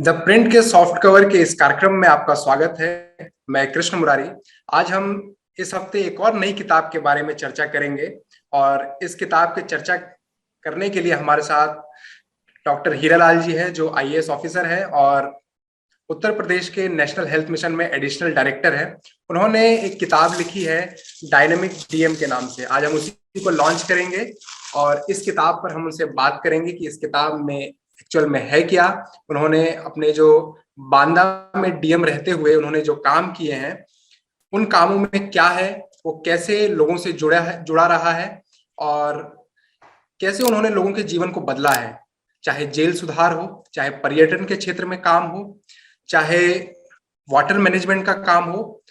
The print के soft cover के इस कार्यक्रम में आपका स्वागत है। मैं कृष्ण मुरारी। आज हम इस हफ्ते एक और नई किताब के बारे में चर्चा करेंगे और इस किताब की चर्चा करने के लिए हमारे साथ डॉक्टर हीरालाल जी है, जो आईएएस ऑफिसर है और उत्तर प्रदेश के नेशनल हेल्थ मिशन में एडिशनल डायरेक्टर है। उन्होंने एक किताब लिखी है डायनेमिक डीएम के नाम से। आज हम उसी को लॉन्च करेंगे और इस किताब पर हम उनसे बात करेंगे कि इस किताब में एक्चुअल में है क्या। उन्होंने अपने जो बांदा में डीएम रहते हुए उन्होंने जो काम किए हैं, उन कामों में क्या है, वो कैसे लोगों से जुड़ा रहा है और कैसे उन्होंने लोगों के जीवन को बदला है। चाहे जेल सुधार हो, चाहे पर्यटन के क्षेत्र में काम हो, चाहे वाटर मैनेजमेंट का काम हो,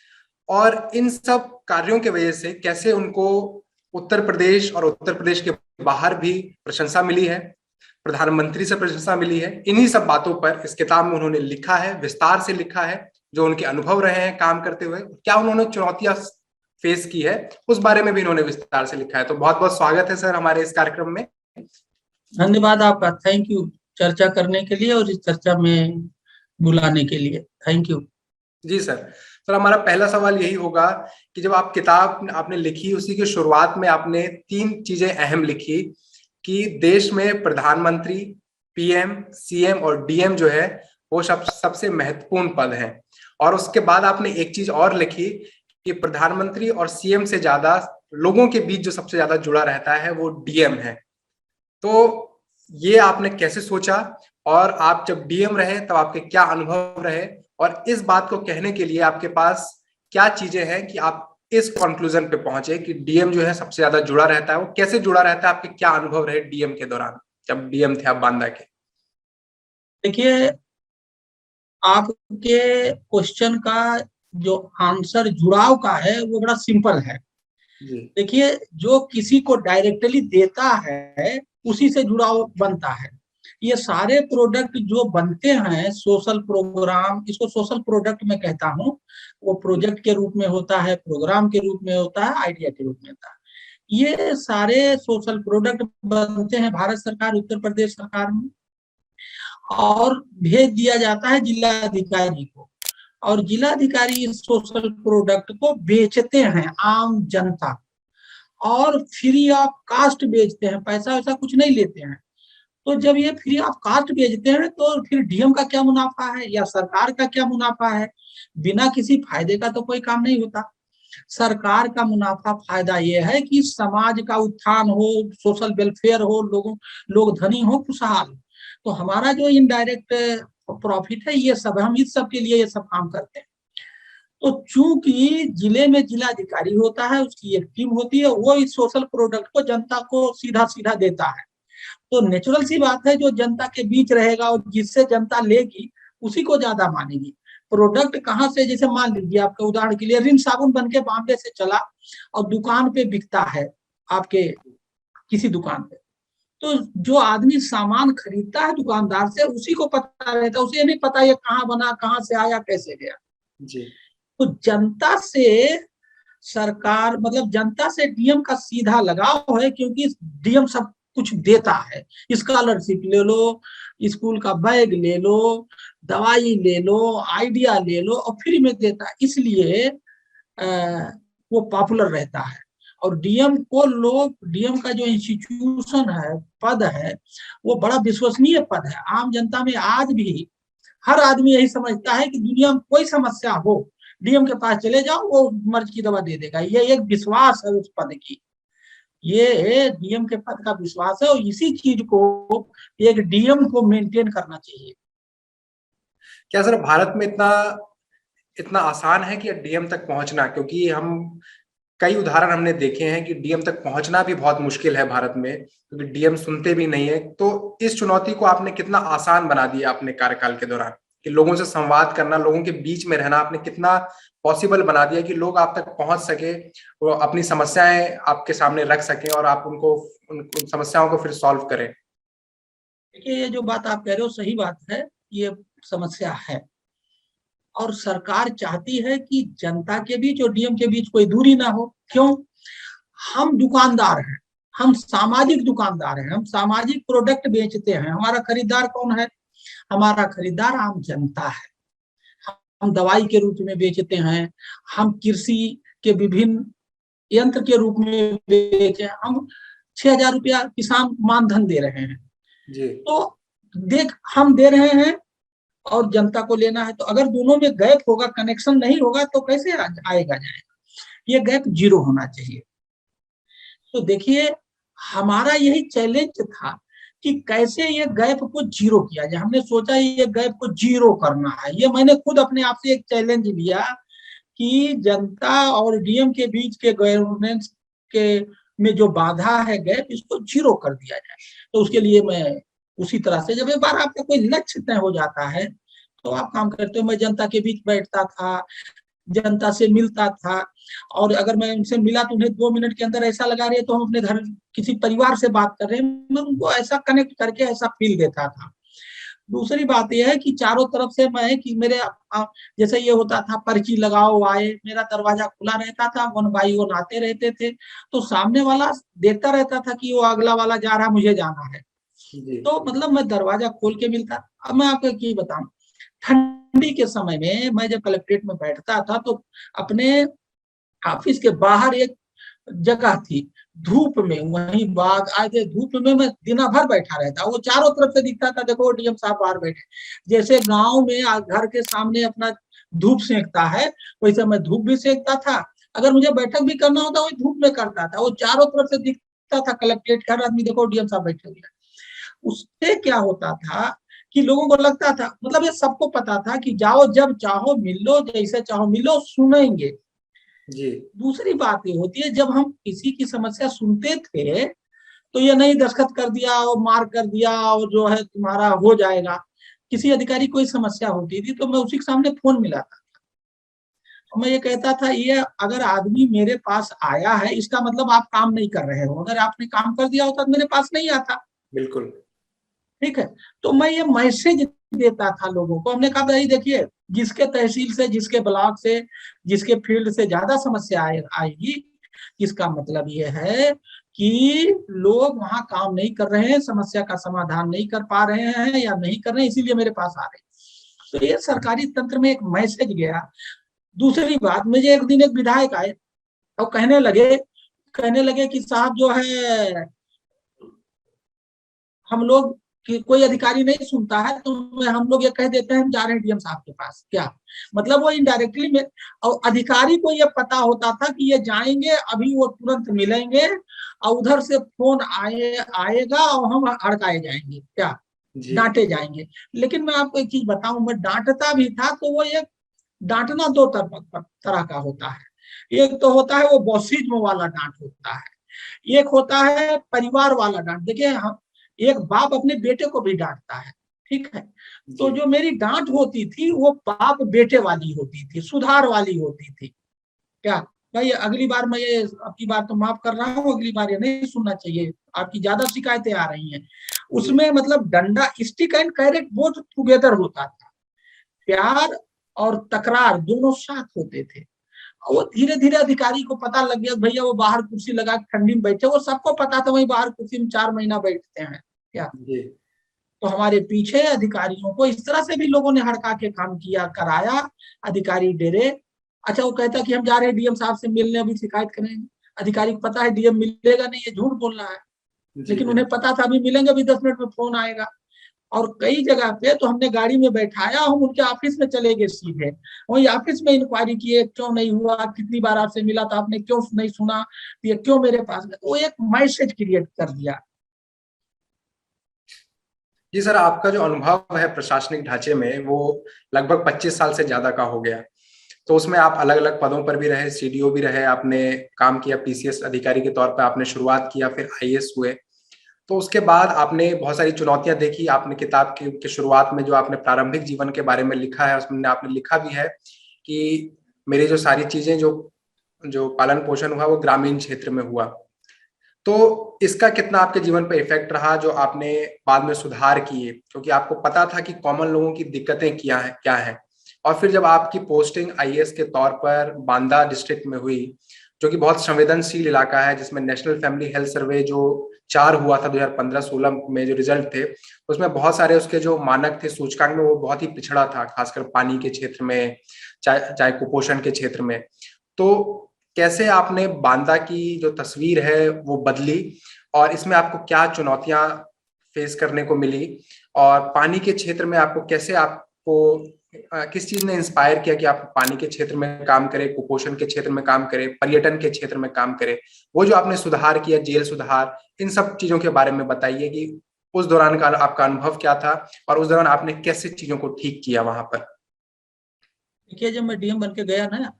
और इन सब कार्यों के वजह से कैसे उनको उत्तर प्रदेश और उत्तर प्रदेश के बाहर भी प्रशंसा मिली है, प्रधानमंत्री से प्रशंसा मिली है। इन्हीं सब बातों पर इस किताब में उन्होंने लिखा है, विस्तार से लिखा है, जो उनके अनुभव रहे हैं काम करते हुए, क्या उन्होंने चुनौतियां फेस की है, उस बारे में भी इन्होंने विस्तार से लिखा है। तो बहुत बहुत स्वागत है सर हमारे इस कार्यक्रम में। धन्यवाद आपका, थैंक यू चर्चा करने के लिए और इस चर्चा में बुलाने के लिए थैंक यू। जी सर, हमारा पहला सवाल यही होगा कि जब आप किताब आपने लिखी, उसी की शुरुआत में आपने 3 चीजें अहम लिखी कि देश में प्रधानमंत्री, पीएम, सीएम और डीएम जो है वो सबसे महत्वपूर्ण पद हैं। और उसके बाद आपने एक चीज और लिखी कि प्रधानमंत्री और सीएम से ज्यादा लोगों के बीच जो सबसे ज्यादा जुड़ा रहता है वो डीएम है। तो ये आपने कैसे सोचा और आप जब डीएम रहे तब आपके क्या अनुभव रहे, और इस बात को कहने के लिए आपके पास क्या चीजें हैं कि आप इस कंक्लूजन पे पहुंचे कि डीएम जो है सबसे ज्यादा जुड़ा रहता है। वो कैसे जुड़ा रहता है, आपके क्या अनुभव रहे डीएम के दौरान जब डीएम थे आप बांदा के? देखिए, आपके क्वेश्चन का जो आंसर जुड़ाव का है वो बड़ा सिंपल है। देखिए, जो किसी को डायरेक्टली देता है उसी से जुड़ाव बनता है। ये सारे प्रोडक्ट जो बनते हैं, सोशल प्रोग्राम, इसको सोशल प्रोडक्ट में कहता हूँ। वो प्रोजेक्ट के रूप में होता है, प्रोग्राम के रूप में होता है, आइडिया के रूप में होता है। ये सारे सोशल प्रोडक्ट बनते हैं भारत सरकार, उत्तर प्रदेश सरकार में, और भेज दिया जाता है जिलाधिकारी को। और जिलाधिकारी इस सोशल प्रोडक्ट को बेचते हैं आम जनता, और फ्री ऑफ कास्ट बेचते हैं, पैसा वैसा कुछ नहीं लेते हैं। तो जब ये फ्री ऑफ कास्ट बेचते हैं तो फिर डीएम का क्या मुनाफा है या सरकार का क्या मुनाफा है? बिना किसी फायदे का तो कोई काम नहीं होता। सरकार का मुनाफा फायदा ये है कि समाज का उत्थान हो, सोशल वेलफेयर हो, लोग धनी हो, खुशहाल। तो हमारा जो इनडायरेक्ट प्रॉफिट है, ये सब हम इस सब के लिए ये सब काम करते हैं। तो चूंकि जिले में जिलाधिकारी होता है, उसकी एक टीम होती है, वो इस सोशल प्रोडक्ट को जनता को सीधा सीधा देता है। तो नेचुरल सी बात है, जो जनता के बीच रहेगा और जिससे जनता लेगी उसी को ज्यादा मानेगी। प्रोडक्ट कहाँ से, जैसे मान लीजिए आपके उदाहरण के लिए, रिन साबुन बन के बॉम्बे से चला और दुकान पे बिकता है आपके किसी दुकान पे, तो जो आदमी सामान खरीदता है दुकानदार से, उसी को पता रहता है, उसे नहीं पता ये कहाँ बना, कहाँ से आया, कैसे गया। जी। तो जनता से सरकार, मतलब जनता से डीएम का सीधा लगाव है, क्योंकि डीएम सब कुछ देता है। स्कॉलरशिप ले लो, स्कूल का बैग ले लो, दवाई ले लो, आइडिया ले लो, और फ्री में देता है। इसलिए वो पॉपुलर रहता है। और डीएम को लोग, डीएम का जो इंस्टीट्यूशन है, पद है, वो बड़ा विश्वसनीय पद है। आम जनता में आज भी हर आदमी यही समझता है कि दुनिया में कोई समस्या हो, डीएम के पास चले जाओ, वो मर्ज की दवा दे देगा। ये एक विश्वास है उस पद की, ये डीएम के पद का विश्वास है, और इसी चीज को एक डीएम को मेंटेन करना चाहिए। क्या सर भारत में इतना इतना आसान है कि डीएम तक पहुंचना? क्योंकि हम कई उदाहरण हमने देखे हैं कि डीएम तक पहुंचना भी बहुत मुश्किल है भारत में, क्योंकि डीएम सुनते भी नहीं है। तो इस चुनौती को आपने कितना आसान बना दिया अपने कार्यकाल के दौरान कि लोगों से संवाद करना, लोगों के बीच में रहना आपने कितना पॉसिबल बना दिया कि लोग आप तक पहुंच सके, वो अपनी समस्याएं आपके सामने रख सके और आप उन समस्याओं को फिर सॉल्व करें। देखिए, ये जो बात आप कह रहे हो सही बात है, ये समस्या है। और सरकार चाहती है कि जनता के बीच और डीएम के बीच कोई दूरी ना हो। क्यों? हम दुकानदार हैं, हम सामाजिक दुकानदार हैं, हम सामाजिक प्रोडक्ट बेचते हैं। हमारा खरीदार कौन है? हमारा खरीदार आम जनता है। हम दवाई के रूप में बेचते हैं, हम कृषि के विभिन्न यंत्र के रूप में बेचे, हम 6,000 रुपया किसान मानधन दे रहे हैं। जी। तो देख, हम दे रहे हैं और जनता को लेना है, तो अगर दोनों में गैप होगा, कनेक्शन नहीं होगा, तो कैसे आएगा जाएगा? ये गैप जीरो होना चाहिए। तो देखिए, हमारा यही चैलेंज था कि कैसे ये गैप को जीरो किया जाए। हमने सोचा ये गैप को जीरो करना है। ये मैंने खुद अपने आप से एक चैलेंज लिया कि जनता और डीएम के बीच के गवर्नेंस के में जो बाधा है, गैप, इसको जीरो कर दिया जाए। तो उसके लिए मैं उसी तरह से, जब एक बार आपका कोई लक्ष्य तय हो जाता है तो आप काम करते हो। मैं जनता के बीच बैठता था, जनता से मिलता था, और अगर मैं उनसे मिला तो उन्हें 2 मिनट के अंदर ऐसा लगा रही है तो हम अपने घर किसी परिवार से बात कर रहे हैं, मैं उनको ऐसा कनेक्ट करके ऐसा फील देता था। दूसरी बात यह है कि चारों तरफ से मैं कि मेरे जैसे ये होता था, पर्ची लगाओ आए, मेरा दरवाजा खुला रहता था, 1 बाय 1 आते रहते थे, तो सामने वाला देखता रहता था कि वो अगला वाला जा रहा, मुझे जाना है। जी। तो मतलब मैं दरवाजा खोल के मिलता। अब मैं आपको क्या बताऊं, ठंडी के समय में मैं जब कलेक्ट्रेट में बैठता था तो अपने ऑफिस के बाहर एक जगह थी, धूप में, वहीं बाग आए थे, धूप में मैं दिन भर बैठा रहता, वो चारों तरफ से दिखता था, देखो डीएम साहब बाहर बैठे। जैसे गांव में घर के सामने अपना धूप सेकता है, वैसे मैं धूप भी सेकता था। अगर मुझे बैठक भी करना होता वही धूप में करता था। वो चारों तरफ से दिखता था कलेक्ट्रेट, हर आदमी देखो डीएम साहब बैठे हुए। उससे क्या होता था कि लोगों को लगता था, मतलब ये सबको पता था कि जाओ, जब चाहो मिल लो, जैसे चाहो मिलो, सुनेंगे। जी। दूसरी बात ये होती है, जब हम किसी की समस्या सुनते थे तो ये नहीं दस्तखत कर दिया और मार कर दिया और जो है तुम्हारा हो जाएगा। किसी अधिकारी कोई समस्या होती थी तो मैं उसी के सामने फोन मिलाता था, तो मैं ये कहता था, ये अगर आदमी मेरे पास आया है इसका मतलब आप काम नहीं कर रहे हो, अगर आपने काम कर दिया होता तो मेरे पास नहीं आता। बिल्कुल। ठीक है, तो मैं ये मैसेज देता था लोगों को। हमने कहा भाई देखिए, जिसके तहसील से, जिसके ब्लॉक से, जिसके फील्ड से ज्यादा समस्या आएगी, इसका मतलब ये है कि लोग वहां काम नहीं कर रहे हैं, समस्या का समाधान नहीं कर पा रहे हैं या नहीं कर रहे हैं, इसीलिए मेरे पास आ रहे हैं। तो ये सरकारी तंत्र में एक मैसेज गया। दूसरी बात, मुझे एक दिन एक विधायक आए और कहने लगे कि साहब जो है, हम लोग कि कोई अधिकारी नहीं सुनता है तो हम लोग ये कह देते हैं हम जा रहे हैं डीएम साहब के पास। क्या मतलब? वो इनडायरेक्टली में, और अधिकारी को ये पता होता था कि ये जाएंगे, अभी वो तुरंत मिलेंगे और उधर से फोन आएगा और हम हड़काए जाएंगे, क्या जी। डांटे जाएंगे। लेकिन मैं आपको एक चीज बताऊं, मैं डांटता भी था तो वो एक डांटना दो तरह का होता है। एक तो होता है वो बॉसिज्म वाला डांट होता है, एक होता है परिवार वाला डांट। देखिए, हम एक बाप अपने बेटे को भी डांटता है, ठीक है। तो जी। जो मेरी डांट होती थी वो बाप बेटे वाली होती थी, सुधार वाली होती थी। क्या भाई, अगली बार मैं ये, आपकी बात तो माफ कर रहा हूँ, अगली बार ये नहीं सुनना चाहिए, आपकी ज्यादा शिकायतें आ रही हैं। जी। उसमें मतलब डंडा, stick and carrot both together होता था। प्यार और तकरार दोनों साथ होते थे। वो धीरे धीरे अधिकारी को पता लग गया, भैया वो बाहर कुर्सी लगा के ठंडी में बैठे, वो सबको पता था वही बाहर कुर्सी में 4 महीना बैठते हैं, क्या। जी। तो हमारे पीछे अधिकारियों को इस तरह से भी लोगों ने हड़का के काम किया, कराया। अधिकारी डरे। अच्छा, वो कहता कि हम जा रहे हैं डीएम साहब से मिलने, अभी शिकायत करेंगे। अधिकारी को पता है डीएम मिलेगा नहीं, ये झूठ बोल रहा है। जी। लेकिन उन्हें पता था अभी मिलेंगे, अभी 10 मिनट में फोन आएगा। और कई जगह पे तो हमने गाड़ी में बैठाया, हम उनके ऑफिस में चले गए सीधे, वही ऑफिस में इंक्वायरी किए, क्यों नहीं हुआ, कितनी बार आपसे मिला था, आपने क्यों नहीं सुना, ये क्यों मेरे पास। वो एक मैसेज क्रिएट कर दिया। जी सर, आपका जो अनुभव है प्रशासनिक ढांचे में वो लगभग 25 साल से ज्यादा का हो गया। तो उसमें आप अलग अलग पदों पर भी रहे, सीडीओ भी रहे, आपने काम किया, पीसीएस अधिकारी के तौर पर आपने शुरुआत किया, फिर आईएएस हुए। तो उसके बाद आपने बहुत सारी चुनौतियां देखी। आपने किताब की शुरुआत में जो आपने प्रारंभिक जीवन के बारे में लिखा है उसमें आपने लिखा भी है कि मेरी जो सारी चीजें जो जो पालन पोषण हुआ वो ग्रामीण क्षेत्र में हुआ। तो इसका कितना आपके जीवन पर इफेक्ट रहा जो आपने बाद में सुधार किए, क्योंकि आपको पता था कि कॉमन लोगों की दिक्कतें क्या है। और फिर जब आपकी पोस्टिंग आईएएस के तौर पर बांदा डिस्ट्रिक्ट में हुई, जो कि बहुत संवेदनशील इलाका है, जिसमें नेशनल फैमिली हेल्थ सर्वे जो 4 हुआ था 2015-16 में, जो रिजल्ट थे उसमें बहुत सारे उसके जो मानक थे सूचकांक में, वो बहुत ही पिछड़ा था, खासकर पानी के क्षेत्र में, चाहे कुपोषण के क्षेत्र में। तो कैसे आपने बांदा की जो तस्वीर है वो बदली, और इसमें आपको क्या चुनौतियां फेस करने को मिली, और पानी के क्षेत्र में आपको कैसे, आपको किस चीज ने इंस्पायर किया कि आप पानी के क्षेत्र में काम करें, कुपोषण के क्षेत्र में काम करें, पर्यटन के क्षेत्र में काम करें, वो जो आपने सुधार किया, जेल सुधार, इन सब चीजों के बारे में बताइए कि उस दौरान का आपका अनुभव क्या था, और उस दौरान आपने कैसे चीजों को ठीक किया वहां पर। देखिए, जब मैं डीएम बन के गया ना,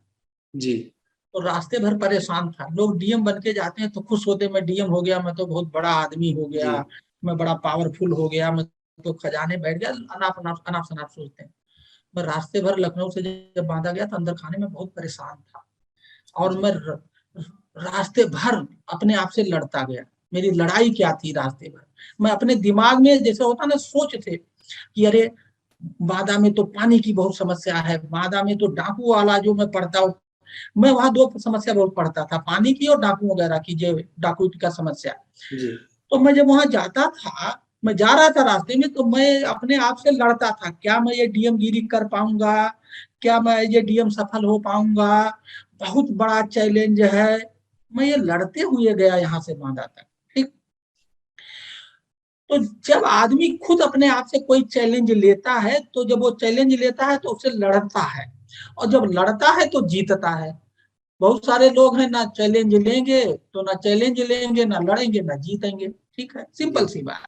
जी। तो रास्ते भर परेशान था। लोग डीएम बन के जाते हैं तो खुश होते, मैं डीएम हो गया, मैं तो बहुत बड़ा आदमी हो जी। गया, मैं बड़ा पावरफुल हो गया, मैं तो खजाने बैठ गया, अनाप अनाप अनाप शनाप सोचते हैं। मैं रास्ते भर लखनऊ से जब बांधा गया तो अंदर खाने में बहुत परेशान था, और जी। मैं रास्ते भर अपने आप से लड़ता गया। मेरी लड़ाई क्या थी रास्ते भर, मैं अपने दिमाग में जैसे होता ना सोच थे कि अरे बांदा में तो पानी की बहुत समस्या है, बांदा में तो डाकू वाला जो मैं पढ़ता हूँ, मैं वहां दो समस्या बहुत पढ़ता था, पानी की और डाकू वगैरह की, जो डाकू का समस्या। जी। तो मैं जब वहां जाता था, मैं जा रहा था रास्ते में, तो मैं अपने आप से लड़ता था, क्या मैं ये डीएम गिरी कर पाऊंगा, क्या मैं ये डीएम सफल हो पाऊंगा, बहुत बड़ा चैलेंज है। मैं ये लड़ते हुए गया यहाँ से बांदा तक। ठीक। तो जब आदमी खुद अपने आप से कोई चैलेंज लेता है, तो जब वो चैलेंज लेता है तो उससे लड़ता है, और जब लड़ता है तो जीतता है। बहुत सारे लोग हैं ना चैलेंज लेंगे, तो ना चैलेंज लेंगे, ना लड़ेंगे, ना जीतेंगे। ठीक है, जी। सिंपल सी बात।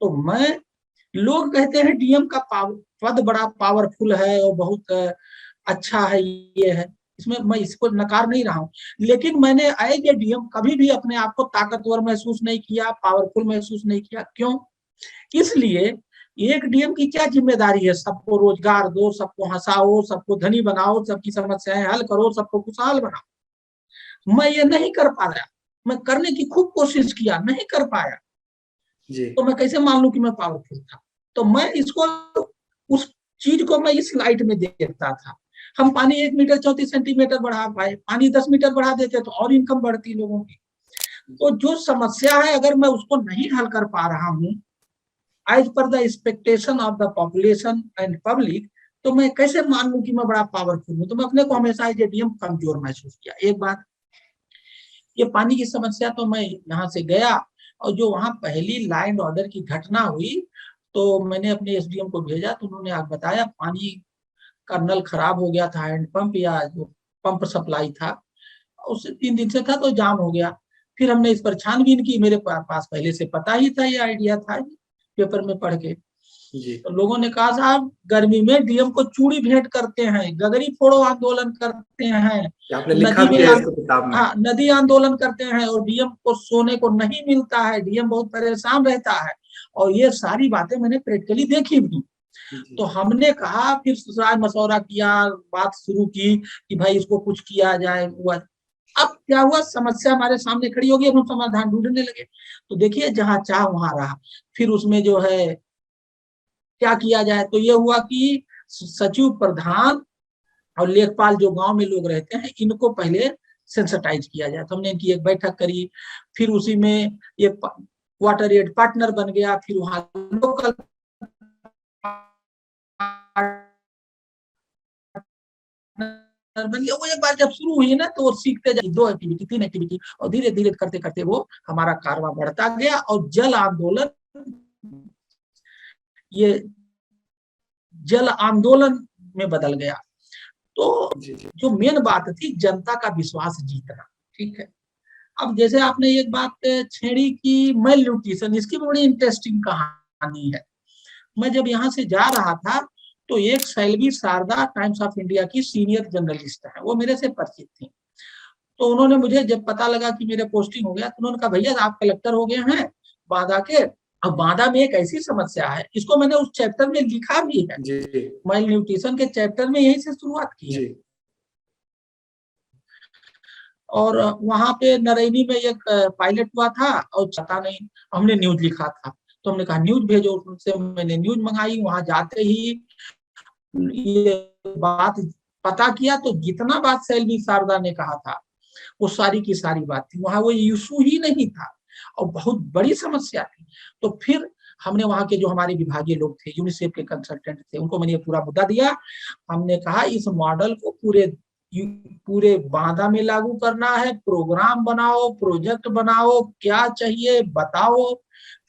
तो मैं, लोग कहते हैं डीएम का पद बड़ा पावरफुल है और बहुत अच्छा है, ये है, इसमें मैं इसको नकार नहीं रहा हूं, लेकिन मैंने एज ए डीएम कभी भी अपने आप को ताकतवर महसूस नहीं किया, पावरफुल महसूस नहीं किया। क्यों? इसलिए एक डीएम की क्या जिम्मेदारी है? सबको रोजगार दो, सबको हंसाओ, सबको धनी बनाओ, सबकी समस्याएं हल करो, सबको खुशहाल बनाओ। मैं ये नहीं कर पाया, मैं करने की खूब कोशिश किया, नहीं कर पाया। जी। तो मैं कैसे मान लूं कि मैं पावरफुल था? तो मैं इसको, उस चीज को मैं इस लाइट में देखता था। हम पानी 1 मीटर 34 सेंटीमीटर बढ़ा पाए, पानी 10 मीटर बढ़ा देते तो और इनकम बढ़ती लोगों की। तो जो समस्या है, अगर मैं उसको नहीं हल कर पा रहा हूँ as per the expectation of the population and public, तो मैं कैसे मान लूं कि मैं बड़ा पावरफुल हूँ? तो मैं अपने को हमेशा एज ए डीएम कमजोर महसूस किया। एक बात, ये पानी की समस्या, तो मैं यहाँ से गया, और जो वहां पहली लैंड ऑर्डर की घटना हुई, तो मैंने अपने एसडीएम को भेजा, तो उन्होंने आग बताया पानी का नल खराब हो गया था, हैंडपंप या जो पंप सप्लाई था, उससे 3 दिन से था, तो जाम हो गया। फिर हमने इस पर छानबीन की, मेरे पास पहले से पता ही था, ये आइडिया था पेपर में पढ़ के। जी। तो लोगों ने कहा साहब गर्मी में डीएम को चूड़ी भेंट करते हैं, गगरी फोड़ो आंदोलन करते हैं, आपने लिखा नदी भी में है इसको किताब में। हाँ, नदी आंदोलन करते हैं, और डीएम को सोने को नहीं मिलता है, डीएम बहुत परेशान रहता है, और ये सारी बातें मैंने प्रैक्टिकली देखी भी। तो जी। हमने कहा, फिर राय मशवरा किया, बात शुरू की कि भाई इसको कुछ किया जाए। हुआ, अब क्या हुआ, समस्या हमारे सामने खड़ी होगी, अब हम समाधान ढूंढने लगे। तो देखिए, जहां चाह वहां रहा। फिर उसमें जो है क्या किया जाए, तो ये हुआ कि सचिव प्रधान और लेखपाल जो गांव में लोग रहते हैं, इनको पहले सेंसिटाइज किया जाए। तो हमने इनकी एक बैठक करी, फिर उसी में ये वाटर एड पार्टनर बन गया, फिर वहां लोकल बन गया। वो एक बार जब शुरू हुई ना, तो वो सीखते जाए, 2 एक्टिविटी 3 एक्टिविटी, और धीरे धीरे करते करते वो हमारा कारवा बढ़ता गया, और जल आंदोलन, ये जल आंदोलन में बदल गया। तो जी। जी। जो मेन बात थी, जनता का विश्वास जीतना। ठीक है। अब जैसे आपने एक बात छेड़ी की, मेल न्यूट्रिशन, इसकी बड़ी इंटरेस्टिंग कहानी है। मैं जब यहाँ से जा रहा था, तो एक सैलवी शारदा टाइम्स ऑफ इंडिया की सीनियर जर्नलिस्ट है, वो मेरे से परिचित थी। तो उन्होंने मुझे जब पता लगा कि मेरे पोस्टिंग हो गया, तो उन्होंने कहा भैया आप कलेक्टर हो गए हैं बांदा के। अब बांदा में एक ऐसी समस्या है, इसको मैंने उस चैप्टर में लिखा भी है, जी। जी। माइल न्यूट्रिशन के चैप्टर में यही से शुरुआत की है। जी। और वहां पे नरैनी में एक पायलट हुआ था, और पता नहीं, हमने न्यूज लिखा था, तो हमने कहा न्यूज भेजो, उनसे मैंने न्यूज मंगाई। वहां जाते ही ये बात पता किया तो जितना बात सेल्वी शारदा ने कहा था वो सारी की सारी बात थी, वहां वो इशू ही नहीं था और बहुत बड़ी समस्या थी। तो फिर हमने वहां के जो हमारे विभागीय लोग थे, यूनिसेफ के कंसल्टेंट थे, उनको मैंने ये पूरा मुद्दा दिया। हमने कहा इस मॉडल को पूरे पूरे बांदा में लागू करना है, प्रोग्राम बनाओ, प्रोजेक्ट बनाओ, क्या चाहिए बताओ।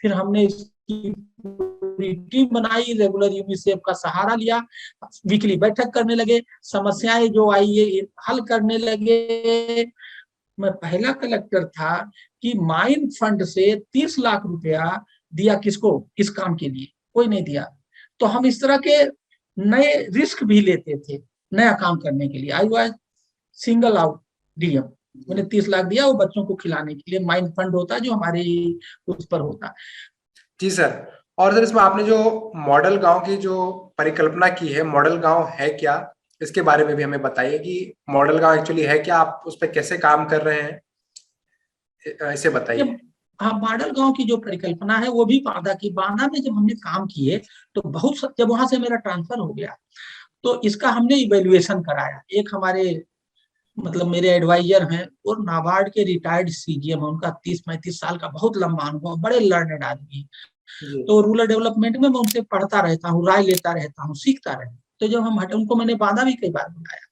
फिर हमने इसकी पूरी टीम बनाई, रेगुलर यूनिसेफ का सहारा लिया, वीकली बैठक करने लगे, समस्याएं जो आई ये हल करने लगे। मैं पहला कलेक्टर था कि माइन फंड से 30 लाख रुपया दिया, किसको, इस काम के लिए कोई नहीं दिया। तो हम इस तरह के नए रिस्क भी लेते थे नया काम करने के लिए। I was single out DM, मैंने 30 लाख दिया वो बच्चों को खिलाने के लिए, माइन फंड होता है जो हमारे उस पर होता। जी सर। और सर इसमें आपने जो मॉडल गांव की जो परिकल्पना की है, मॉडल गांव है क्या, इसके बारे में भी हमें बताइए कि मॉडल गांव एक्चुअली है क्या, आप उस पर कैसे काम कर रहे हैं, इसे बताइए। हाँ, मॉडल गांव की जो परिकल्पना है वो भी बांदा की। बांदा में जब हमने काम किए तो जब वहां से मेरा ट्रांसफर हो गया तो इसका हमने इवेल्युएशन कराया। एक हमारे मतलब मेरे एडवाइजर हैं और नाबार्ड के रिटायर्ड सीजीएम है, उनका 30-35 साल का बहुत लंबा अनुभव, बड़े लर्नेड आदमी। तो रूरल डेवलपमेंट में मैं उनसे पढ़ता रहता हूँ, राय लेता रहता हूँ, सीखता रहता हूँ। तो जब हम हटे, उनको मैंने बांदा भी कई बार बुलाया,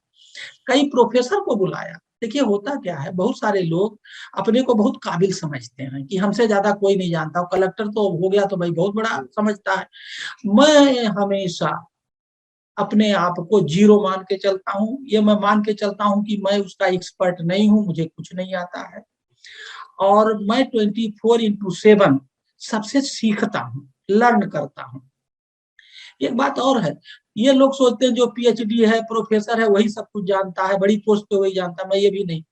कई प्रोफेसर को बुलाया। देखिए होता क्या है, बहुत सारे लोग अपने को बहुत काबिल समझते हैं कि हमसे ज्यादा कोई नहीं जानता, कलेक्टर तो हो गया तो भाई बहुत बड़ा समझता है। मैं हमेशा अपने आप को जीरो मान के चलता हूँ, ये मैं मान के चलता हूँ कि मैं उसका एक्सपर्ट नहीं हूँ, मुझे कुछ नहीं आता है। और मैं 24/7 सबसे सीखता हूँ, लर्न करता हूँ। एक बात और है, ये लोग सोचते हैं जो पीएचडी है, प्रोफेसर है, वही सब कुछ जानता है, बड़ी पोस्ट पे वही जानता है। मैं ये भी नहीं,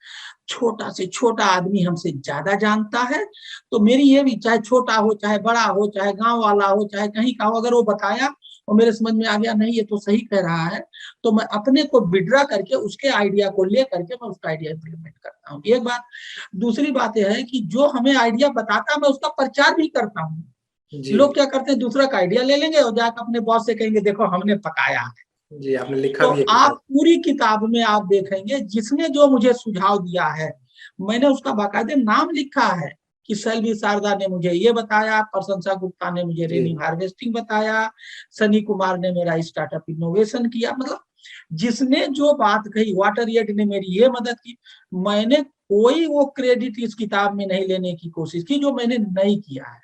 छोटा से छोटा आदमी हमसे ज्यादा जानता है। तो मेरी ये भी, चाहे छोटा हो, चाहे बड़ा हो, चाहे गांव वाला हो, चाहे कहीं का हो, अगर वो बताया और मेरे समझ में आ गया नहीं ये तो सही कह रहा है, तो मैं अपने को विड्रा करके उसके आइडिया को ले करके मैं उसका आइडिया इम्प्लीमेंट करता हूँ। एक बात। दूसरी बात यह है कि जो हमें आइडिया बताता मैं उसका प्रचार भी करता हूँ। लोग क्या करते हैं, दूसरा का आइडिया ले लेंगे और जाकर अपने बॉस से कहेंगे देखो हमने पकाया है। जी, आपने लिखा तो भी है आप किताब। पूरी किताब में आप देखेंगे जिसने जो मुझे सुझाव दिया है मैंने उसका बाकायदे नाम लिखा है कि सेल्वी शारदा ने मुझे ये बताया, प्रशंसा गुप्ता ने मुझे रेनिंग हार्वेस्टिंग बताया, सनी कुमार ने मेरा स्टार्टअप इनोवेशन किया। मतलब जिसने जो बात कही, वाटर येट ने मेरी ये मदद की। मैंने कोई वो क्रेडिट इस किताब में नहीं लेने की कोशिश की जो मैंने नहीं किया है।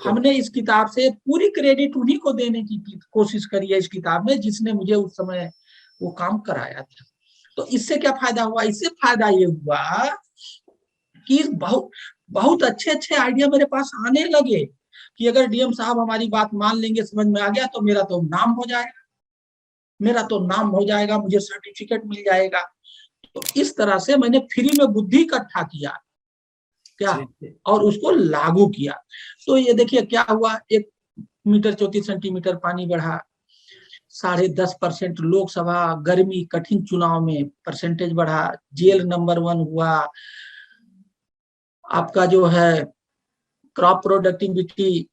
हमने इस किताब से पूरी क्रेडिट उन्हीं को देने की कोशिश करी है इस किताब में जिसने मुझे उस समय वो काम कराया था। तो इससे क्या फायदा हुआ, इससे फायदा ये हुआ कि बहुत बहुत अच्छे अच्छे आइडिया मेरे पास आने लगे कि अगर डीएम साहब हमारी बात मान लेंगे, समझ में आ गया तो मेरा तो नाम हो जाएगा, मेरा तो नाम हो जाएगा, मुझे सर्टिफिकेट मिल जाएगा। तो इस तरह से मैंने फ्री में बुद्धि इकट्ठा किया क्या और उसको लागू किया। तो ये देखिए क्या हुआ, 1 मीटर 34 सेंटीमीटर पानी बढ़ा, 10.5% लोकसभा गर्मी कठिन चुनाव में परसेंटेज बढ़ा, जेल नंबर 1 हुआ, आपका जो है क्रॉप प्रोडक्टिविटी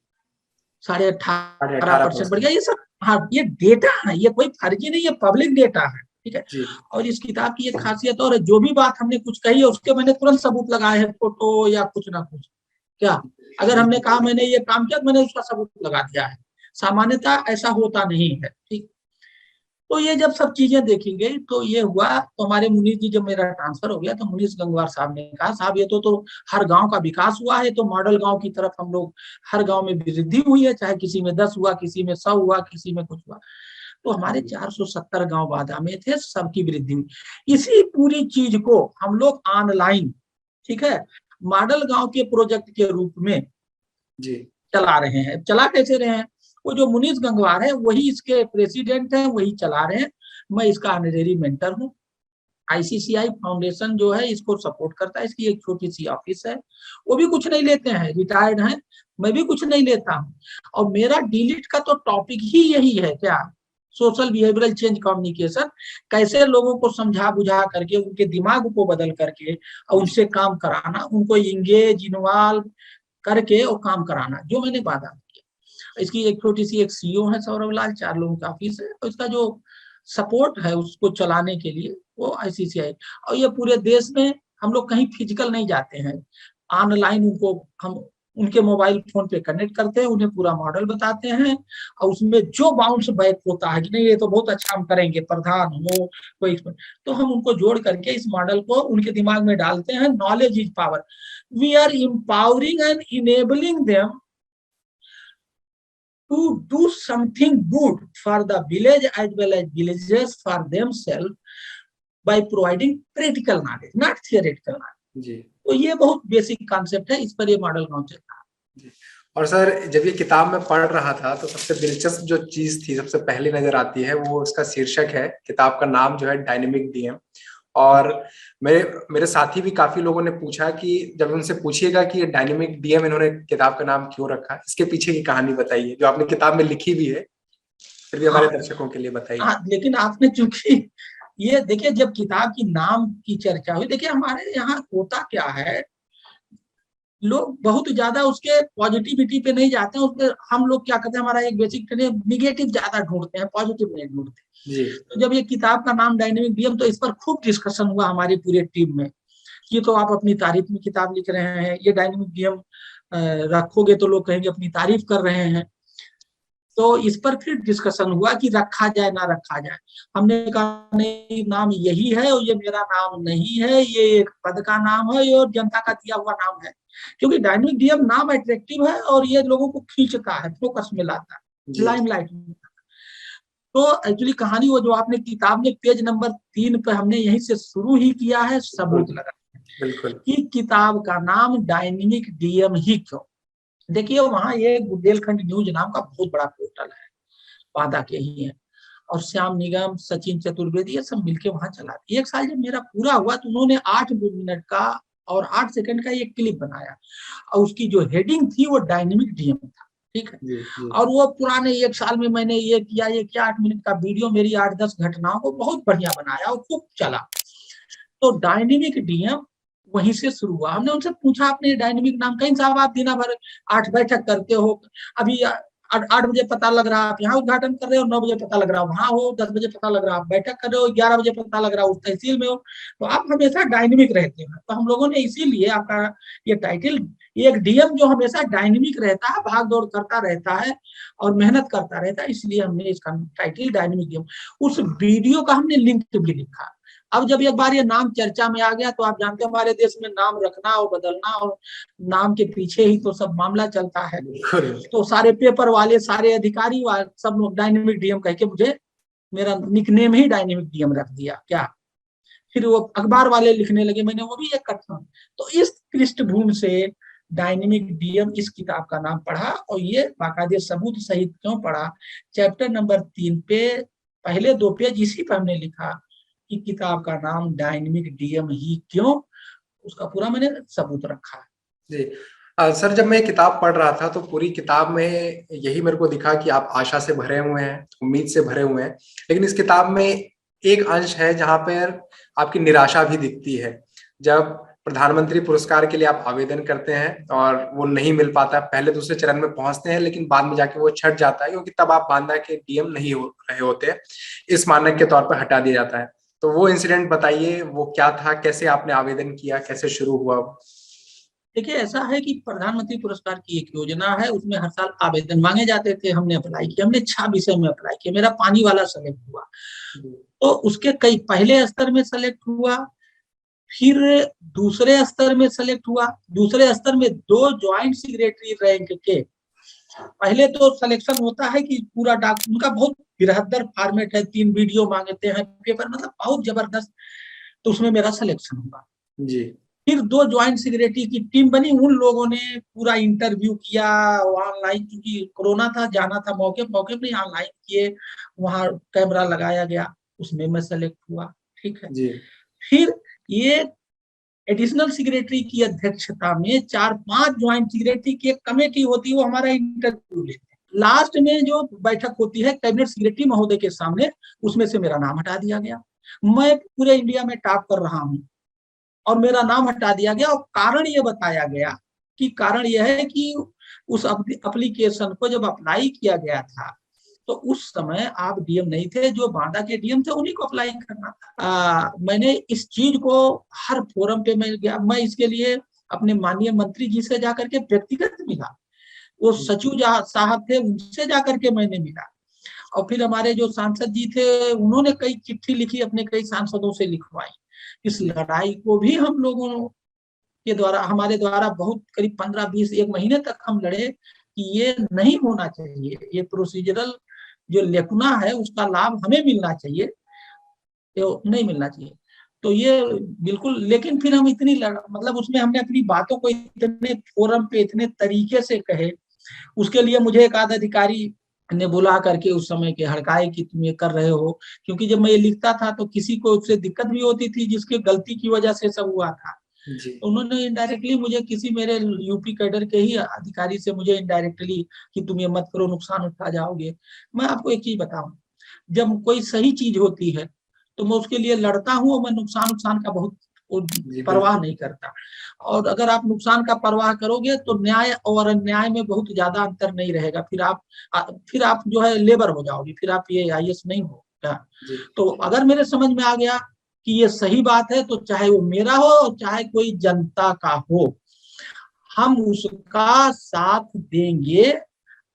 18.5% बढ़ गया। ये सब, हाँ ये डेटा है, ये कोई फर्जी नहीं है, पब्लिक डेटा है, ठीक है। और इस किताब की एक खासियत और है, जो भी बात हमने कुछ कही है उसके मैंने तुरंत सबूत लगाए हैं, फोटो या कुछ ना कुछ। क्या अगर हमने कहा मैंने ये काम किया तो मैंने उसका सबूत लगा दिया है। सामान्यतः ऐसा होता नहीं है, ठीक। तो ये जब सब चीजें देखी गई तो ये हुआ। तो हमारे मुनीष जी, जब मेरा ट्रांसफर हो गया तो मुनीष गंगवार साहब ने कहा साहब ये तो हर गांव का विकास हुआ है, तो मॉडल गांव की तरफ हम लोग, हर गांव में वृद्धि हुई है, चाहे किसी में 10 हुआ, किसी में 100 हुआ, किसी में कुछ हुआ। तो हमारे 470 गांव बाधा में थे, सबकी वृद्धि हुई। इसी पूरी चीज को हम लोग ऑनलाइन, ठीक है, मॉडल गांव के प्रोजेक्ट के रूप में चला रहे हैं। चला कैसे रहे हैं, वो जो मुनीष गंगवार है वही इसके प्रेसिडेंट हैं, वही चला रहे हैं। मैं इसका ऑनरेरी मेंटर हूँ। आईसीसीआई फाउंडेशन जो है इसको सपोर्ट करता है, इसकी एक छोटी सी ऑफिस है, वो भी कुछ नहीं लेते हैं, रिटायर्ड हैं, मैं भी कुछ नहीं लेता हूँ। और मेरा डिलीट का तो टॉपिक ही यही है, क्या, सोशल बिहेवियरल चेंज कम्युनिकेशन, कैसे लोगों को समझा बुझा करके उनके दिमाग को बदल करके और उनसे काम कराना, उनको इंगेज इन्वॉल्व करके और काम कराना, जो मैंने वादा किया। इसकी एक छोटी सी एक सीईओ है सौरभ लाल, 4 लोगों का ऑफिस है, और इसका जो सपोर्ट है उसको चलाने के लिए वो आईसीसीआई। और ये पूरे देश में हम लोग कहीं फिजिकल नहीं जाते हैं, ऑनलाइन उनको हम उनके मोबाइल फोन पे कनेक्ट करते हैं, उन्हें पूरा मॉडल बताते हैं, और उसमें जो बाउंस बैक होता है कि नहीं ये तो बहुत अच्छा हम करेंगे, प्रधान हो कोई, तो हम उनको जोड़ करके इस मॉडल को उनके दिमाग में डालते हैं। Knowledge is power, we are empowering and enabling them to do something good for the village as well as villagers for themselves by providing practical knowledge, not theoretical knowledge। जी। तो ये बहुत बेसिक कॉन्सेप्ट है, इस पर ये model गांव चलता है। और सर जब ये किताब में पढ़ रहा था तो सबसे दिलचस्प जो चीज थी, सबसे पहले नजर आती है, वो उसका शीर्षक है। किताब का नाम जो है डायनेमिक डीएम। और मेरे साथी भी काफी लोगों ने पूछा कि जब उनसे पूछिएगा कि ये डायनेमिक डीएम इन्होंने किताब का नाम क्यों रखा, इसके पीछे की कहानी बताइए, जो आपने किताब में लिखी भी है, फिर भी हमारे दर्शकों के लिए बताइए। लेकिन आपने चूंकि ये देखिए, जब किताब की नाम की चर्चा हुई, देखिए हमारे यहाँ होता क्या है, लोग बहुत ज्यादा उसके पॉजिटिविटी पे नहीं जाते हैं, उसके हम लोग क्या करते हैं, हमारा एक बेसिक निगेटिव ज्यादा ढूंढते हैं, पॉजिटिव नहीं ढूंढते। तो जब ये किताब का नाम डायनेमिक डीएम, तो इस पर खूब डिस्कशन हुआ हमारी पूरी टीम में, ये तो आप अपनी तारीफ में किताब लिख रहे हैं, ये डायनेमिक डीएम रखोगे तो लोग कहेंगे अपनी तारीफ कर रहे हैं। तो इस पर फिर डिस्कशन हुआ कि रखा जाए ना रखा जाए। हमने कहा नहीं, नाम यही है और ये मेरा नाम नहीं है, ये एक पद का नाम है और जनता का दिया हुआ नाम है, क्योंकि डायनेमिक डीएम नाम अट्रैक्टिव है और ये लोगों को खींचता है, फोकस में लाता है, लाइमलाइट में। तो एक्चुअली कहानी वो जो आपने किताब में पेज नंबर 3 पे हमने यहीं से शुरू ही किया है, सबूत लगा बिल्कुल कि किताब का नाम डायनेमिक डीएम ही क्यों। देखिए वहां ये बुंदेलखंड न्यूज नाम का बहुत बड़ा पोर्टल है, बांदा के ही है, और श्याम निगम, सचिन चतुर्वेदी, ये सब मिलके वहां चलाते। एक साल जब मेरा पूरा हुआ तो उन्होंने 8 मिनट का और 8 सेकंड का एक क्लिप बनाया, और उसकी जो हेडिंग थी वो डायनेमिक डीएम था, ठीक है। जी। और वो पुराने 1 साल में मैंने ये किया 8 मिनट का वीडियो, मेरी 8-10 घटनाओं को बहुत बढ़िया बनाया और खूब चला। तो डायनेमिक डीएम वहीं से शुरू हुआ। हमने उनसे पूछा आपने डायनेमिक नाम, कहीं साहब आप दिन भर 8 बैठक करते हो, अभी 8 बजे पता लग रहा आप यहाँ उद्घाटन कर रहे हो, 9 बजे पता लग रहा वहां हो, 10 बजे पता लग रहा आप बैठक कर रहे हो, 11 बजे पता लग रहा उस तहसील में हो, तो आप हमेशा डायनेमिक रहते हैं। तो हम लोगों ने इसीलिए आपका ये टाइटल, एक डीएम जो हमेशा डायनेमिक रहता है, भाग दौड़ करता रहता है और मेहनत करता रहता है, इसलिए हमने इसका टाइटल डायनेमिक डीएम। उस वीडियो का हमने लिंक भी लिखा। अब जब एक बार ये नाम चर्चा में आ गया तो आप जानते हैं हमारे देश में नाम रखना और बदलना और नाम के पीछे ही तो सब मामला चलता है। तो सारे पेपर वाले, सारे अधिकारी वाले सब लोग डायनेमिक डीएम कह के मुझे मेरा निकनेम ही डायनेमिक डीएम रख दिया क्या। फिर वो अखबार वाले लिखने लगे, मैंने वो भी एक कथन। तो इस पृष्ठभूमि से डायनेमिक डीएम इस किताब का नाम पढ़ा, और ये बाकायदे सबूत सहित क्यों पढ़ा, चैप्टर नंबर 3 पे पहले 2 पेज इसी पर हमने लिखा कि किताब का नाम डायनेमिक डीएम ही क्यों, उसका पूरा मैंने सबूत रखा है। जी सर, जब मैं किताब पढ़ रहा था तो पूरी किताब में यही मेरे को दिखा कि आप आशा से भरे हुए हैं, उम्मीद से भरे हुए हैं, लेकिन इस किताब में एक अंश है जहां पर आपकी निराशा भी दिखती है। जब प्रधानमंत्री पुरस्कार के लिए आप आवेदन करते हैं और वो नहीं मिल पाता, पहले दूसरे चरण में पहुंचते हैं, लेकिन बाद में जाके वो छट जाता है, क्योंकि तब आप बांदा के डीएम नहीं हो रहे होते, इस मानक के तौर पर हटा दिया जाता है। तो वो इंसिडेंट बताइए, वो क्या था, कैसे आपने आवेदन किया, कैसे शुरू हुआ? देखिए ऐसा है कि प्रधानमंत्री पुरस्कार की एक योजना है, उसमें हर साल आवेदन मांगे जाते थे। हमने अप्लाई किया, हमने 6 विषय में अप्लाई किया, मेरा पानी वाला सेलेक्ट हुआ। तो उसके कई पहले स्तर में सेलेक्ट हुआ, फिर दूसरे स्तर में सेलेक्ट हुआ, दूसरे स्तर में 2 ज्वाइंट सेक्रेटरी रैंक के। पहले तो सिलेक्शन होता है कि पूरा उनका बहुत बृहत्तर फॉर्मेट है, 3 वीडियो मांगते हैं, पेपर मतलब बहुत जबरदस्त। तो उसमें मेरा सिलेक्शन हुआ जी। फिर 2 ज्वाइंट सेक्रेटरी की टीम बनी, उन लोगों ने पूरा इंटरव्यू किया ऑनलाइन, क्योंकि कोरोना था, जाना था मौके पे ऑनलाइन किए, वहां कैमरा लगाया गया, उसमें मैं सेलेक्ट हुआ, ठीक है जी। फिर ये एडिशनल सेक्रेटरी की अध्यक्षता में 4-5 ज्वाइंट सेक्रेटरी की एक कमेटी होती है, वो हमारा इंटरव्यू लेते हैं। लास्ट में जो बैठक होती है कैबिनेट सेक्रेटरी महोदय के सामने, उसमें से मेरा नाम हटा दिया गया। मैं पूरे इंडिया में टॉप कर रहा हूँ और मेरा नाम हटा दिया गया, और कारण ये बताया गया कि कारण यह है कि उस एप्लीकेशन को जब अप्लाई किया गया था तो उस समय आप डीएम नहीं थे, जो बांदा के डीएम थे उन्हीं को अप्लाई करना था। मैंने इस चीज को हर फोरम पे मैं गया, मैं इसके लिए अपने माननीय मंत्री जी से जाकर के व्यक्तिगत मिला, वो सचिव साहब थे उनसे जाकर के मैंने मिला, और फिर हमारे जो सांसद जी थे उन्होंने कई चिट्ठी लिखी, अपने कई सांसदों से लिखवाई। इस लड़ाई को भी हम लोगों के द्वारा, हमारे द्वारा बहुत करीब 15-20 एक महीने तक हम लड़े कि ये नहीं होना चाहिए, ये प्रोसीजरल जो लेकुना है उसका लाभ हमें मिलना चाहिए, तो नहीं मिलना चाहिए। तो ये बिल्कुल, लेकिन फिर हम इतनी मतलब उसमें हमने अपनी बातों को इतने फोरम पे इतने तरीके से कहे, उसके लिए मुझे एक आध अधिकारी ने बुला करके उस समय के हड़काए कि तुम ये कर रहे हो, क्योंकि जब मैं ये लिखता था तो किसी को उससे दिक्कत भी होती थी जिसके गलती की वजह से सब हुआ था। तो उन्होंने इनडायरेक्टली मुझे किसी मेरे यूपी कैडर के ही अधिकारी से मुझे इनडायरेक्टली कि तुम ये मत करो, नुकसान उठा जाओगे। मैं आपको एक चीज बताऊं, जब कोई सही चीज होती है तो मैं उसके लिए लड़ता हूँ, और मैं नुकसान का बहुत परवाह नहीं करता। और अगर आप नुकसान का परवाह करोगे तो न्याय और अन्याय में बहुत ज्यादा अंतर नहीं रहेगा, फिर आप जो है लेबर हो जाओगे, फिर आप ये आईएएस नहीं हो क्या। तो अगर मेरे समझ में आ गया कि ये सही बात है, तो चाहे वो मेरा हो चाहे कोई जनता का हो, हम उसका साथ देंगे,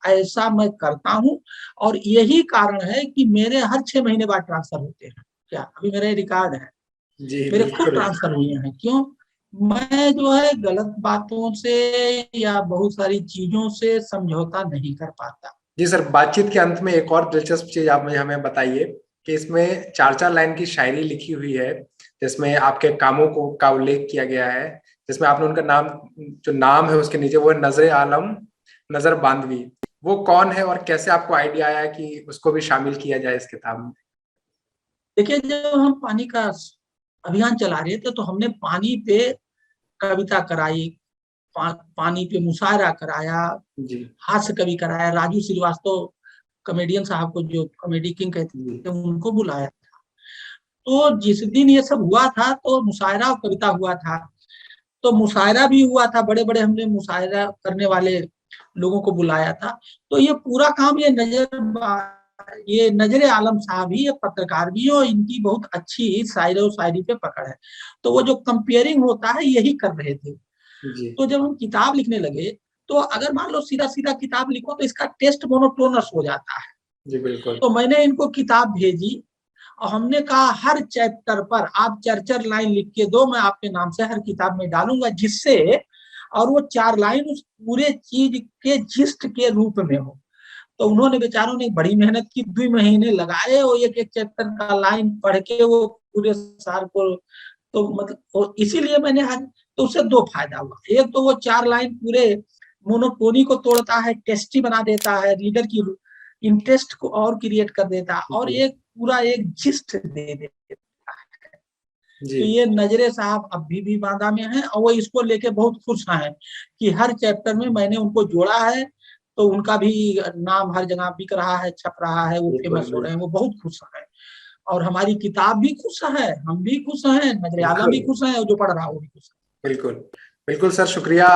ऐसा मैं करता हूं। और यही कारण है कि मेरे हर 6 महीने बाद ट्रांसफर होते हैं। क्या अभी मेरे रिकॉर्ड है, मेरे खूब ट्रांसफर हुए हैं। क्यों? मैं जो है गलत बातों से या बहुत सारी चीजों से समझौता नहीं कर पाता। जी सर, बातचीत के अंत में एक और दिलचस्प चीज आप मुझे हमें बताइए कि इसमें 4-4 लाइन की शायरी लिखी हुई है जिसमें आपके कामों को का उल्लेख किया गया है, जिसमें आपने उनका नाम, जो नाम है उसके नीचे वो है नजर आलम नजर बांधवी। वो कौन है और कैसे आपको आइडिया आया कि उसको भी शामिल किया जाए इस किताब में? देखिए, जब हम पानी का अभियान चला रहे थे तो हमने पानी पे कविता कराई, पानी पे मुशायरा कराया, हास्य कवि कराया, राजू श्रीवास्तव कॉमेडियन साहब को जो कॉमेडी किंग कहते थे उनको बुलाया था। तो जिस दिन ये सब हुआ था तो मुशायरा और कविता हुआ था, तो मुशायरा भी हुआ था, बड़े बड़े हमने मुशायरा करने वाले लोगों को बुलाया था। तो ये पूरा काम ये नजरे आलम साहब ही, ये पत्रकार भी हो, इनकी बहुत अच्छी शायरी और शायरी पे पकड़ है। तो वो जो कंपेयरिंग होता है यही कर रहे थे। तो जब हम किताब लिखने लगे तो अगर मान लो सीधा सीधा किताब लिखो तो इसका टेस्ट मोनोटोनस हो जाता है। जी बिल्कुल। तो मैंने इनको किताब भेजी और हमने कहा हर चैप्टर पर आप 4-4 लाइन लिख के दो, मैं आपके नाम से हर किताब में डालूंगा, जिससे और वो 4 लाइन उस पूरे चीज के जिस्ट के रूप में हो। तो उन्होंने बेचारों ने बड़ी मेहनत की, 2 महीने लगाए और एक एक चैप्टर का लाइन पढ़ के वो पूरे सार को, तो मतलब इसीलिए मैंने हर, तो उससे 2 फायदा हुआ। एक तो वो 4 लाइन पूरे मोनोटोनी को तोड़ता है, टेस्टी बना देता है, रीडर की इंटरेस्ट को और क्रिएट कर देता है, और एक पूरा एक जिस्ट दे देता है। तो ये नजरे साहब अभी भी बांदा में हैं और वो इसको लेके बहुत खुश हैं कि हर चैप्टर में मैंने उनको जोड़ा है, तो उनका भी नाम हर जगह बिक रहा है, छप रहा है, वो फेमस हो रहे हैं, वो बहुत खुश हैं। और हमारी किताब भी खुश है, हम भी खुश हैं, नजरे आलम भी खुश है, और जो पढ़ रहा है वो भी खुश है। बिल्कुल बिल्कुल सर, शुक्रिया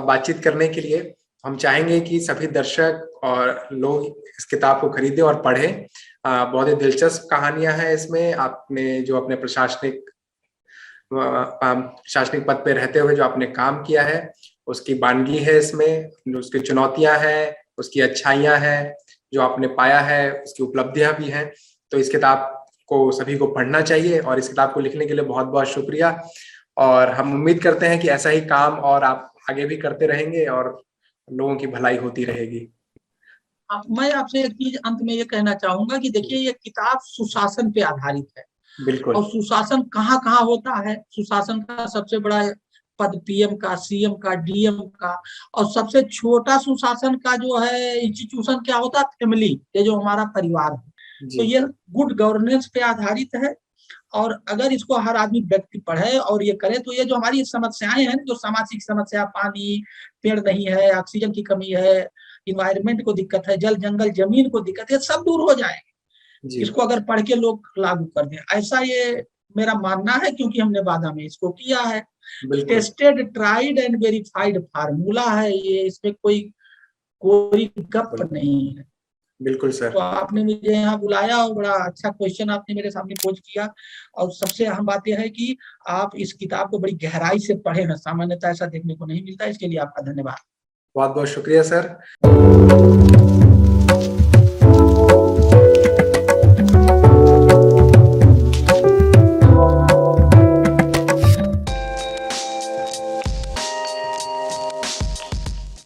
बातचीत करने के लिए। हम चाहेंगे कि सभी दर्शक और लोग इस किताब को खरीदें और पढ़ें। बहुत ही दिलचस्प कहानियां हैं इसमें। आपने जो अपने प्रशासनिक पद पे रहते हुए जो आपने काम किया है उसकी बानगी है इसमें, जो उसकी चुनौतियां हैं, उसकी अच्छाइयां हैं, जो आपने पाया है उसकी उपलब्धियां भी हैं। तो इस किताब को सभी को पढ़ना चाहिए और इस किताब को लिखने के लिए बहुत बहुत शुक्रिया। और हम उम्मीद करते हैं कि ऐसा ही काम और आप आगे भी करते रहेंगे और लोगों की भलाई होती रहेगी। मैं आपसे एक चीज अंत में ये कहना चाहूंगा कि देखिए, ये किताब सुशासन पे आधारित है। बिल्कुल। और सुशासन कहाँ कहाँ होता है, सुशासन का सबसे बड़ा पद पीएम का, सीएम का, डीएम का, और सबसे छोटा सुशासन का जो है इंस्टीट्यूशन क्या होता है, फैमिली, ये जो हमारा परिवार है। तो ये गुड गवर्नेंस पे आधारित है। और अगर इसको हर आदमी व्यक्ति पढ़े और ये करे तो ये जो हमारी समस्याएं हैं, जो सामाजिक समस्या, पानी, पेड़ नहीं है, ऑक्सीजन की कमी है, इन्वायरमेंट को दिक्कत है, जल जंगल जमीन को दिक्कत है, सब दूर हो जाएंगे इसको अगर पढ़ के लोग लागू कर दें। ऐसा ये मेरा मानना है, क्योंकि हमने बादा में इसको किया है। Tested, tried and verified formula है ये, इसमें कोई कोई गप नहीं है। बिल्कुल सर। तो आपने मुझे यहाँ बुलाया और बड़ा अच्छा क्वेश्चन आपने मेरे सामने पोज किया, और सबसे अहम बात यह है कि आप इस किताब को बड़ी गहराई से पढ़े हैं, सामान्यतः ऐसा देखने को नहीं मिलता, इसके लिए आपका धन्यवाद। बहुत बहुत शुक्रिया सर।